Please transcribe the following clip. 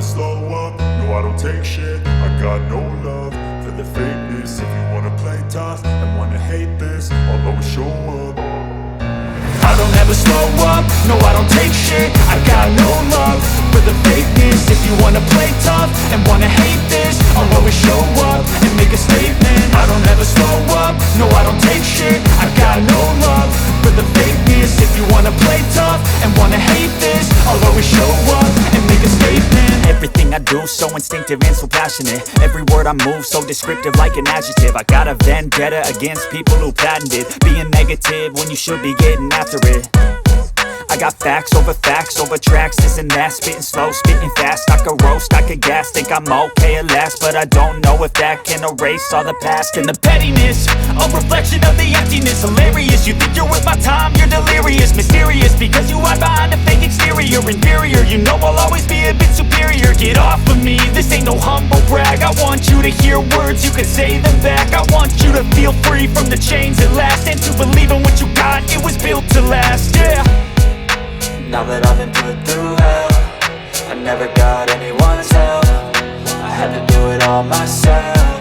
slow up, no I don't take shit. I got no love for the fakeness. If you wanna play tough and wanna hate this, I'll always show up. I don't ever slow up, no I don't take shit. I got no love for the fakeness. If you wanna play tough and wanna hate this, I'll always show up and make a statement. I don't ever slow up, no I don't take shit. I got no love for the fakeness. If you wanna play tough and wanna hate this, I'll always show up and make a statement. Everything I do so instinctive and so passionate. Every word I move so descriptive like an adjective. I got a vendetta against people who patented being negative when you should be getting after it. I got facts over tracks, this and that. Spitting slow, spitting fast, I could roast, I could gas. Think I'm okay at last, but I don't know if that can erase all the past. And the pettiness, a reflection of the emptiness. Hilarious, you think you're worth my time, you're delirious. Mysterious, because you hide behind a fake exterior. Inferior, you know I'll always be a bit superior. Get off of me, this ain't no humble brag. I want you to hear words, you can say them back. I want you to feel free from the chains at last, and to believe in what you got, it was built to last, yeah. Now that I've been put through hell, I never got anyone's help. I had to do it all myself.